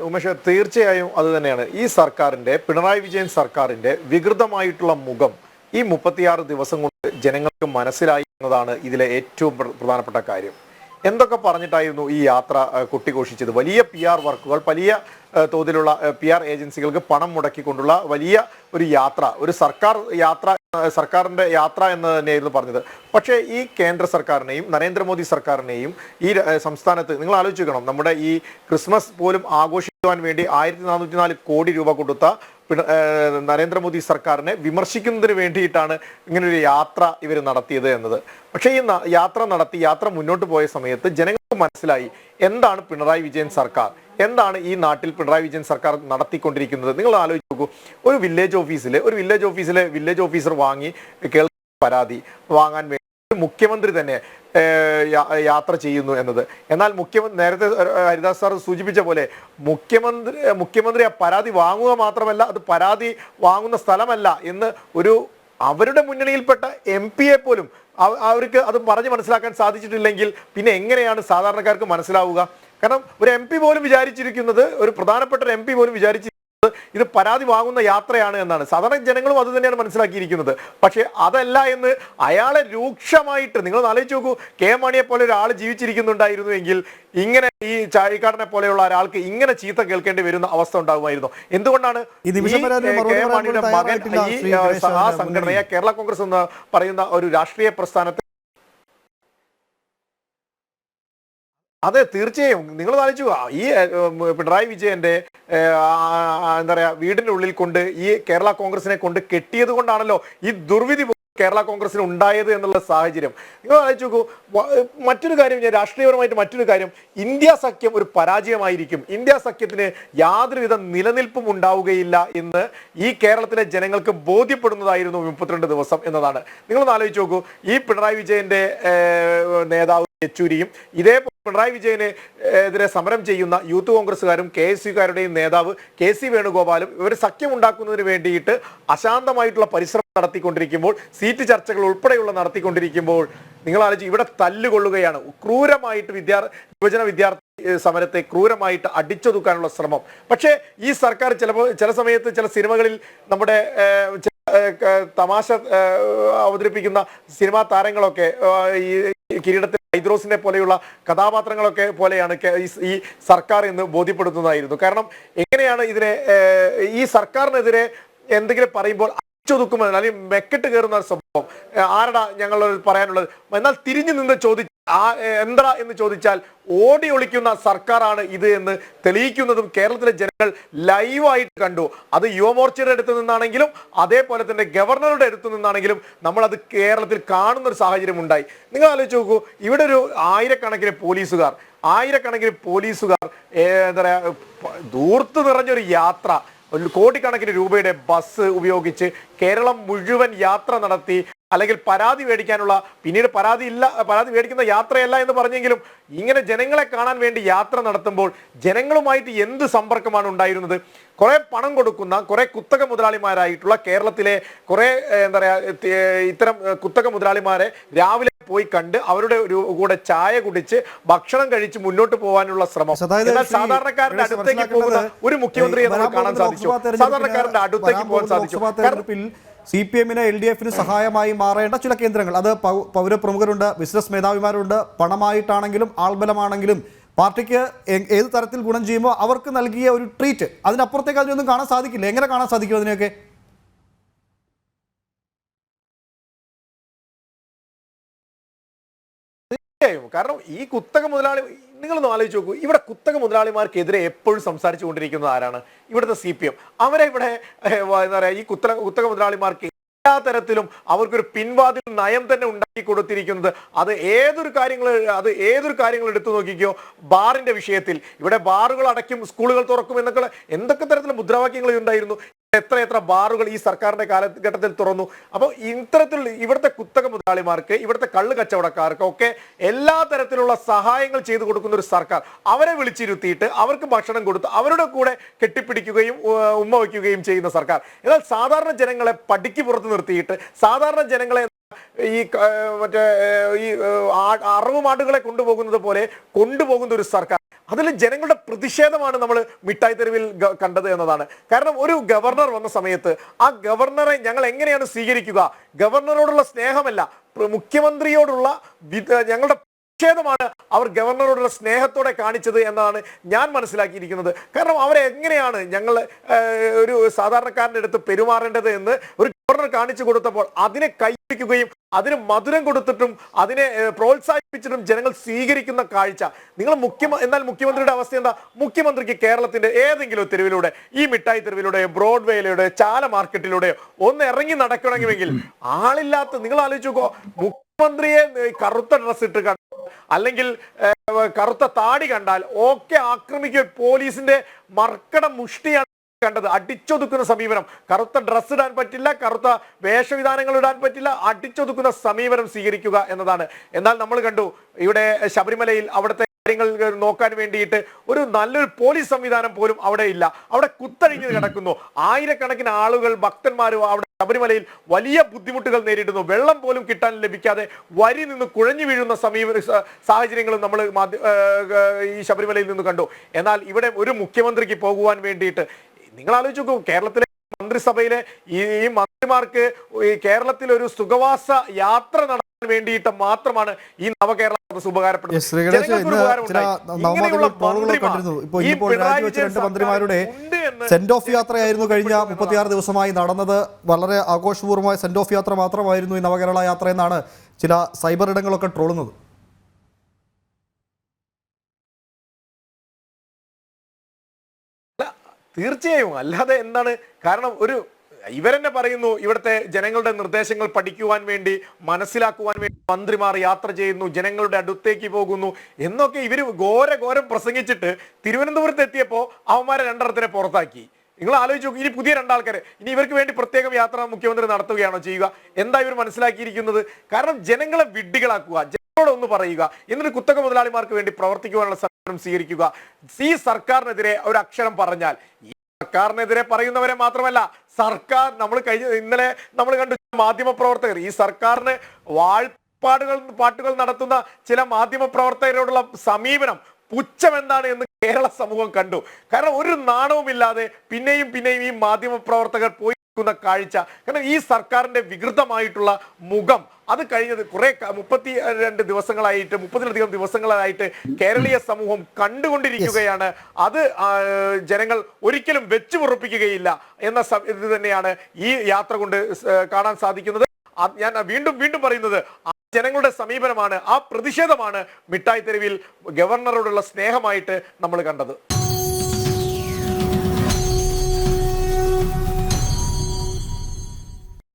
ഉമേഷ്, തീർച്ചയായും അത് തന്നെയാണ് ഈ സർക്കാരിന്റെ, പിണറായി വിജയൻ സർക്കാരിന്റെ വികൃതമായിട്ടുള്ള മുഖം ഈ 36 ദിവസം കൊണ്ട് ജനങ്ങൾക്ക് മനസ്സിലായി എന്നതാണ് ഇതിലെ ഏറ്റവും പ്രധാനപ്പെട്ട കാര്യം. എന്തൊക്കെ പറഞ്ഞിട്ടായിരുന്നു ഈ യാത്ര കൊട്ടിഘോഷിച്ചത്? വലിയ PR വർക്കുകൾ, വലിയ തോതിലുള്ള PR ഏജൻസികൾക്ക് പണം മുടക്കിക്കൊണ്ടുള്ള വലിയ ഒരു യാത്ര, ഒരു സർക്കാരിന്റെ യാത്ര എന്ന് തന്നെയായിരുന്നു പറഞ്ഞത്. പക്ഷേ ഈ കേന്ദ്ര സർക്കാരിനെയും നരേന്ദ്രമോദി സർക്കാരിനെയും ഈ സംസ്ഥാനത്ത് നിങ്ങൾ ആലോചിക്കണം, നമ്മുടെ ഈ ക്രിസ്മസ് പോലും ആഘോഷിക്കുവാൻ വേണ്ടി 1404 കോടി രൂപ കൊടുത്ത നരേന്ദ്രമോദി സർക്കാരിനെ വിമർശിക്കുന്നതിന് വേണ്ടിയിട്ടാണ് ഇങ്ങനൊരു യാത്ര ഇവർ നടത്തിയത് എന്നത്. പക്ഷേ ഈ യാത്ര മുന്നോട്ട് പോയ സമയത്ത് ജനങ്ങൾക്ക് മനസ്സിലായി എന്താണ് പിണറായി വിജയൻ സർക്കാർ, എന്താണ് ഈ നാട്ടിൽ പിണറായി വിജയൻ സർക്കാർ നടത്തിക്കൊണ്ടിരിക്കുന്നത്. നിങ്ങൾ ആലോചിച്ച് നോക്കൂ, ഒരു വില്ലേജ് ഓഫീസിലെ വില്ലേജ് ഓഫീസർ വാങ്ങി കേൾക്കുന്ന പരാതി വാങ്ങാൻ വേണ്ടി മുഖ്യമന്ത്രി തന്നെ യാത്ര ചെയ്യുന്നു എന്നത്. എന്നാൽ നേരത്തെ ഹരിദാസ് സാർ സൂചിപ്പിച്ച പോലെ മുഖ്യമന്ത്രി ആ പരാതി വാങ്ങുക മാത്രമല്ല, അത് പരാതി വാങ്ങുന്ന സ്ഥലമല്ല എന്ന് അവരുടെ മുന്നണിയിൽപ്പെട്ട MP പോലും അവർക്ക് അത് പറഞ്ഞ് മനസ്സിലാക്കാൻ സാധിച്ചിട്ടില്ലെങ്കിൽ പിന്നെ എങ്ങനെയാണ് സാധാരണക്കാർക്ക് മനസ്സിലാവുക? കാരണം ഒരു MP പോലും വിചാരിച്ചിരിക്കുന്നത്, ഒരു പ്രധാനപ്പെട്ട ഒരു MP പോലും വിചാരിച്ചിരിക്കുന്നത് ഇത് പരാതി വാങ്ങുന്ന യാത്രയാണ് എന്നാണ്. സാധാരണ ജനങ്ങളും അത് തന്നെയാണ് മനസ്സിലാക്കിയിരിക്കുന്നത്. പക്ഷെ അതല്ല എന്ന് അയാളെ രൂക്ഷമായിട്ട്, നിങ്ങൾ ആലോചിച്ച് നോക്കൂ, കെ മാണിയെ പോലെ ഒരാൾ ജീവിച്ചിരിക്കുന്നുണ്ടായിരുന്നു എങ്കിൽ ഇങ്ങനെ ഈ ചാഴിക്കാടനെ പോലെയുള്ള ഒരാൾക്ക് ഇങ്ങനെ ചീത്ത കേൾക്കേണ്ടി വരുന്ന അവസ്ഥ ഉണ്ടാകുമായിരുന്നു. എന്തുകൊണ്ടാണ് കെ മാണിയുടെ മകൻ ഈ സംഘടനയെ കേരള കോൺഗ്രസ് എന്ന് പറയുന്ന ഒരു രാഷ്ട്രീയ പ്രസ്ഥാനത്തെ? അതെ, തീർച്ചയായും നിങ്ങൾ ആലോചിച്ചു, ഈ പിണറായി വിജയന്റെ എന്താ പറയാ വീടിന്റെ ഉള്ളിൽ കൊണ്ട് ഈ കേരള കോൺഗ്രസിനെ കൊണ്ട് കെട്ടിയത് കൊണ്ടാണല്ലോ ഈ ദുർവിധി കേരള കോൺഗ്രസിന് ഉണ്ടായത് എന്നുള്ള സാഹചര്യം. നിങ്ങൾ ആലോചിച്ച് നോക്കൂ. മറ്റൊരു കാര്യം, രാഷ്ട്രീയപരമായിട്ട് മറ്റൊരു കാര്യം, ഇന്ത്യ സഖ്യം ഒരു പരാജയമായിരിക്കും, ഇന്ത്യ സഖ്യത്തിന് യാതൊരുവിധ നിലനിൽപ്പും ഉണ്ടാവുകയില്ല എന്ന് ഈ കേരളത്തിലെ ജനങ്ങൾക്ക് ബോധ്യപ്പെടുന്നതായിരുന്നു 32 ദിവസം എന്നതാണ്. നിങ്ങളൊന്ന് ആലോചിച്ച് നോക്കൂ, ഈ പിണറായി വിജയന്റെ നേതാവ് യെച്ചൂരിയും ഇതേപോലെ പിണറായി വിജയന് എതിരെ സമരം ചെയ്യുന്ന യൂത്ത് കോൺഗ്രസ്സുകാരും KSUകാരുടെയും നേതാവ് KC വേണുഗോപാലും ഇവർ സഖ്യം ഉണ്ടാക്കുന്നതിന് വേണ്ടിയിട്ട് അശാന്തമായിട്ടുള്ള പരിശ്രമം നടത്തിക്കൊണ്ടിരിക്കുമ്പോൾ, സീറ്റ് ചർച്ചകൾ ഉൾപ്പെടെയുള്ള നടത്തിക്കൊണ്ടിരിക്കുമ്പോൾ നിങ്ങൾ ആലോചിച്ച് ഇവിടെ തല്ലുകൊള്ളുകയാണ്. ക്രൂരമായിട്ട് യുവജന വിദ്യാർത്ഥി സമരത്തെ ക്രൂരമായിട്ട് അടിച്ചൊതുക്കാനുള്ള ശ്രമം. പക്ഷേ ഈ സർക്കാർ ചില സമയത്ത് ചില സിനിമകളിൽ നമ്മുടെ തമാശ അവതരിപ്പിക്കുന്ന സിനിമാ താരങ്ങളൊക്കെ ഈ കിരീടത്തിൽ ഹൈദ്രോസിനെ പോലെയുള്ള കഥാപാത്രങ്ങളൊക്കെ പോലെയാണ് ഈ സർക്കാർ എന്ന് ബോധ്യപ്പെടുത്തുന്നതായിരുന്നു. കാരണം എങ്ങനെയാണ് ഈ സർക്കാരിനെതിരെ എന്തെങ്കിലും പറയുമ്പോൾ അടിച്ചൊതുക്കുമെന്ന്, അല്ലെങ്കിൽ മെക്കെട്ട് കയറുന്ന സ്വഭാവം ആരടാ ഞങ്ങൾ പറയാനുള്ളത്, എന്നാൽ തിരിഞ്ഞു നിന്ന് എന്താ എന്ന് ചോദിച്ചാൽ ഓടി ഒളിക്കുന്ന സർക്കാരാണ് ഇത് എന്ന് തെളിയിക്കുന്നതും കേരളത്തിലെ ജനങ്ങൾ ലൈവായിട്ട് കണ്ടു. അത് യുവമോർച്ചയുടെ അടുത്ത് നിന്നാണെങ്കിലും അതേപോലെ തന്നെ ഗവർണറുടെ അടുത്ത് നിന്നാണെങ്കിലും നമ്മളത് കേരളത്തിൽ കാണുന്ന ഒരു സാഹചര്യം ഉണ്ടായി. നിങ്ങൾ ആലോചിച്ച് നോക്കൂ, ഇവിടെ ഒരു ആയിരക്കണക്കിന് പോലീസുകാർ എന്താ പറയാ ദൂർത്ത് നിറഞ്ഞൊരു യാത്ര, കോടിക്കണക്കിന് രൂപയുടെ ബസ് ഉപയോഗിച്ച് കേരളം മുഴുവൻ യാത്ര നടത്തി, അല്ലെങ്കിൽ പരാതി മേടിക്കാനുള്ള, പിന്നീട് പരാതി മേടിക്കുന്ന യാത്രയല്ല എന്ന് പറഞ്ഞെങ്കിലും ഇങ്ങനെ ജനങ്ങളെ കാണാൻ വേണ്ടി യാത്ര നടത്തുമ്പോൾ ജനങ്ങളുമായിട്ട് എന്ത് സമ്പർക്കമാണ് ഉണ്ടായിരുന്നത്? കുറെ പണം കൊടുക്കുന്ന കുറെ കുത്തക മുതലാളിമാരായിട്ടുള്ള കേരളത്തിലെ കുറെ എന്താ പറയാ ഇത്തരം കുത്തക മുതലാളിമാരെ രാവിലെ പോയി കണ്ട് അവരുടെ കൂടെ ചായ കുടിച്ച് ഭക്ഷണം കഴിച്ച് മുന്നോട്ട് പോകാനുള്ള ശ്രമം. എന്നാൽ സാധാരണക്കാരുടെ അടുത്തേക്ക് പോകുന്ന ഒരു മുഖ്യമന്ത്രിയെ നമുക്ക് കാണാൻ സാധിച്ചു. സാധാരണക്കാരുടെ അടുത്തേക്ക് പോകാൻ സാധിച്ചു. CPM-ന് LDF-ന് സഹായമായി മാറേണ്ട ചില കേന്ദ്രങ്ങൾ, അത് പൗരപ്രമുഖരുണ്ട്, ബിസിനസ് മേധാവിമാരുണ്ട്, പണമായിട്ടാണെങ്കിലും ആൾബലമാണെങ്കിലും പാർട്ടിക്ക് ഏത് തരത്തിൽ ഗുണം ചെയ്യുമ്പോൾ അവർക്ക് നൽകിയ ഒരു ട്രീറ്റ്, അതിനപ്പുറത്തേക്ക് അതിനൊന്നും കാണാൻ സാധിക്കില്ല. എങ്ങനെ കാണാൻ സാധിക്കും അതിനെയൊക്കെ? കാരണം ഈ കുത്തക മുതലാളി, നിങ്ങളൊന്ന് ആലോചിച്ച് നോക്കൂ, ഇവിടെ കുത്തക മുതലാളിമാർക്കെതിരെ എപ്പോഴും സംസാരിച്ചു കൊണ്ടിരിക്കുന്നത് ആരാണ്? ഇവിടുത്തെ CPM. അവരെ ഇവിടെ എന്താ പറയാ ഈ കുത്തക മുതലാളിമാർക്ക് എല്ലാ തരത്തിലും അവർക്കൊരു പിൻവാതിൽ നയം തന്നെ ഉണ്ടാക്കി കൊടുത്തിരിക്കുന്നത്. അത് ഏതൊരു കാര്യങ്ങൾ എടുത്തു നോക്കിക്കോ. ബാറിന്റെ വിഷയത്തിൽ ഇവിടെ ബാറുകൾ അടയ്ക്കും, സ്കൂളുകൾ തുറക്കും എന്നൊക്കെ എന്തൊക്കെ തരത്തിലുള്ള മുദ്രാവാക്യങ്ങൾ ഉണ്ടായിരുന്നു. എത്ര ബാറുകൾ ഈ സർക്കാരിന്റെ കാലഘട്ടത്തിൽ തുറന്നു. അപ്പോൾ ഇത്തരത്തിൽ ഇവിടുത്തെ കുത്തക മുതലാളിമാർക്ക്, ഇവിടുത്തെ കള്ള് കച്ചവടക്കാർക്ക് ഒക്കെ എല്ലാ തരത്തിലുള്ള സഹായങ്ങൾ ചെയ്തു കൊടുക്കുന്ന ഒരു സർക്കാർ, അവരെ വിളിച്ചിരുത്തിയിട്ട് അവർക്ക് ഭക്ഷണം കൊടുത്ത് അവരുടെ കൂടെ കെട്ടിപ്പിടിക്കുകയും ഉമ്മ വയ്ക്കുകയും ചെയ്യുന്ന സർക്കാർ. എന്നാൽ സാധാരണ ജനങ്ങളെ പടിക്ക് പുറത്ത് നിർത്തിയിട്ട് സാധാരണ ജനങ്ങളെ ഈ മറ്റേ ഈ അറവ് മാടുകളെ കൊണ്ടുപോകുന്നത് പോലെ കൊണ്ടുപോകുന്ന ഒരു സർക്കാർ, അതിൽ ജനങ്ങളുടെ പ്രതിഷേധമാണ് നമ്മൾ മിഠായി തെരുവിൽ കണ്ടത് എന്നതാണ്. കാരണം ഒരു ഗവർണർ വന്ന സമയത്ത് ആ ഗവർണറെ ഞങ്ങൾ എങ്ങനെയാണ് സ്വീകരിക്കുക? ഗവർണറോടുള്ള സ്നേഹമല്ല, മുഖ്യമന്ത്രിയോടുള്ള ഞങ്ങളുടെ പ്രതിഷേധമാണ് അവർ ഗവർണറോടുള്ള സ്നേഹത്തോടെ കാണിച്ചത് എന്നാണ് ഞാൻ മനസ്സിലാക്കിയിരിക്കുന്നത്. കാരണം അവരെ എങ്ങനെയാണ് ഞങ്ങൾ ഒരു സാധാരണക്കാരൻ്റെ അടുത്ത് പെരുമാറേണ്ടത് എന്ന് ഒരു ഗവർണർ കാണിച്ചു കൊടുത്തപ്പോൾ അതിനെ കൈവയ്ക്കുകയും അതിന് മധുരം കൊടുത്തിട്ടും അതിനെ പ്രോത്സാഹിപ്പിച്ചിട്ടും ജനങ്ങൾ സ്വീകരിക്കുന്ന കാഴ്ച നിങ്ങൾ എന്നാൽ മുഖ്യമന്ത്രിയുടെ അവസ്ഥ എന്താ? മുഖ്യമന്ത്രിക്ക് കേരളത്തിന്റെ ഏതെങ്കിലും തെരുവിലൂടെ, ഈ മിഠായി തെരുവിലൂടെ, ബ്രോഡ്വേയിലൂടെ, ചാല മാർക്കറ്റിലൂടെ ഒന്ന് ഇറങ്ങി നടക്കണമെങ്കിൽ ആളില്ലാത്ത, നിങ്ങൾ ആലോചിച്ച് നോക്കോ, മുഖ്യമന്ത്രിയെ കറുത്ത ഡ്രസ് ഇട്ട് കണ്ടാൽ അല്ലെങ്കിൽ കറുത്ത താടി കണ്ടാൽ ഒക്കെ ആക്രമിക്കുക. പോലീസിന്റെ മർക്കട മുഷ്ടിയാണ് കണ്ടത്. അടിച്ചൊതുക്കുന്ന സമീപനം. കറുത്ത ഡ്രസ്സ് ഇടാൻ പറ്റില്ല, കറുത്ത വേഷവിധാനങ്ങൾ ഇടാൻ പറ്റില്ല, അടിച്ചൊതുക്കുന്ന സമീപനം സ്വീകരിക്കുക എന്നതാണ്. എന്നാൽ നമ്മൾ കണ്ടു ഇവിടെ ശബരിമലയിൽ അവിടുത്തെ കാര്യങ്ങൾ നോക്കാൻ വേണ്ടിയിട്ട് ഒരു നല്ലൊരു പോലീസ് സംവിധാനം പോലും അവിടെ ഇല്ല. അവിടെ കുത്തഴിഞ്ഞ് കിടക്കുന്നു. ആയിരക്കണക്കിന് ആളുകൾ, ഭക്തന്മാരും അവിടെ ശബരിമലയിൽ വലിയ ബുദ്ധിമുട്ടുകൾ നേരിടുന്നു. വെള്ളം പോലും കിട്ടാൻ ലഭിക്കാതെ വരി നിന്ന് കുഴഞ്ഞു വീഴുന്ന സാഹചര്യങ്ങളും നമ്മൾ ഈ ശബരിമലയിൽ നിന്ന് കണ്ടു. എന്നാൽ ഇവിടെ ഒരു മുഖ്യമന്ത്രിക്ക് പോകുവാൻ വേണ്ടിയിട്ട് നിങ്ങൾ ആലോചിച്ച് നോക്കൂ, കേരളത്തിലെ മന്ത്രിസഭയിലെ ഈ മന്ത്രിമാർക്ക് ഈ കേരളത്തിൽ ഒരു സുഖവാസ യാത്ര നടത്താൻ വേണ്ടിയിട്ട് മാത്രമാണ് ഈ നവകേരള ഉപകാരപ്പെടുന്നത്. മന്ത്രിമാരുടെ സെന്റ് ഓഫ് യാത്രയായിരുന്നു കഴിഞ്ഞ 36 ദിവസമായി നടന്നത്. വളരെ ആഘോഷപൂർവ്വമായ സെന്റ് ഓഫ് യാത്ര മാത്രമായിരുന്നു ഈ നവകേരള യാത്ര എന്നാണ് ചില സൈബർ ഇടങ്ങളൊക്കെ ട്രോളുന്നത്. തീർച്ചയായും, അല്ലാതെ എന്താണ്? കാരണം ഇവരെന്നെ പറയുന്നു ഇവിടുത്തെ ജനങ്ങളുടെ നിർദ്ദേശങ്ങൾ പഠിക്കുവാൻ വേണ്ടി, മനസ്സിലാക്കുവാൻ വേണ്ടി മന്ത്രിമാർ യാത്ര ചെയ്യുന്നു, ജനങ്ങളുടെ അടുത്തേക്ക് പോകുന്നു എന്നൊക്കെ ഇവർ ഘോരം പ്രസംഗിച്ചിട്ട് തിരുവനന്തപുരത്ത് എത്തിയപ്പോൾ അവന്മാരെ രണ്ടെണ്ണത്തിനെ പുറത്താക്കി. നിങ്ങൾ ആലോചിച്ചു, ഇനി പുതിയ രണ്ടാൾക്കാരെ ഇനി ഇവർക്ക് വേണ്ടി പ്രത്യേകം യാത്ര മുഖ്യമന്ത്രി നടത്തുകയാണോ ചെയ്യുക? എന്താ ഇവർ മനസ്സിലാക്കിയിരിക്കുന്നത്? കാരണം ജനങ്ങളെ വിഡ്ഢികളാക്കുക, ജനങ്ങളോടൊന്ന് പറയുക, എന്നിട്ട് കുത്തക മുതലാളിമാർക്ക് വേണ്ടി പ്രവർത്തിക്കുവാനുള്ള സമീപനം സ്വീകരിക്കുക. ഈ സർക്കാരിനെതിരെ ഒരു അക്ഷരം പറഞ്ഞാൽ, ഈ സർക്കാരിനെതിരെ പറയുന്നവരെ മാത്രമല്ല, സർക്കാർ ഇന്നലെ നമ്മൾ കണ്ടു മാധ്യമ പ്രവർത്തകർ, ഈ സർക്കാരിന് പാട്ടുകൾ നടത്തുന്ന ചില മാധ്യമ പ്രവർത്തകരോടുള്ള സമീപനം, പുച്ഛം എന്താണ് എന്ന് കേരള സമൂഹം കണ്ടു. കാരണം ഒരു നാണവുമില്ലാതെ പിന്നെയും ഈ മാധ്യമ പ്രവർത്തകർ പോയി കാഴ്ച. കാരണം ഈ സർക്കാരിന്റെ വികൃതമായിട്ടുള്ള മുഖം അത് കഴിഞ്ഞത് 32 ദിവസങ്ങളായിട്ട്, 30-ലധികം ദിവസങ്ങളായിട്ട് കേരളീയ സമൂഹം കണ്ടുകൊണ്ടിരിക്കുകയാണ്. അത് ജനങ്ങൾ ഒരിക്കലും വെച്ചു പൊറുപ്പിക്കുകയില്ല എന്ന ഇത് തന്നെയാണ് ഈ യാത്ര കൊണ്ട് കാണാൻ സാധിക്കുന്നത്. ഞാൻ വീണ്ടും പറയുന്നത്, ജനങ്ങളുടെ സമീപനമാണ്, ആ പ്രതിഷേധമാണ് മിഠായി തെരുവിൽ ഗവർണറോടുള്ള സ്നേഹമായിട്ട് നമ്മൾ കണ്ടത്.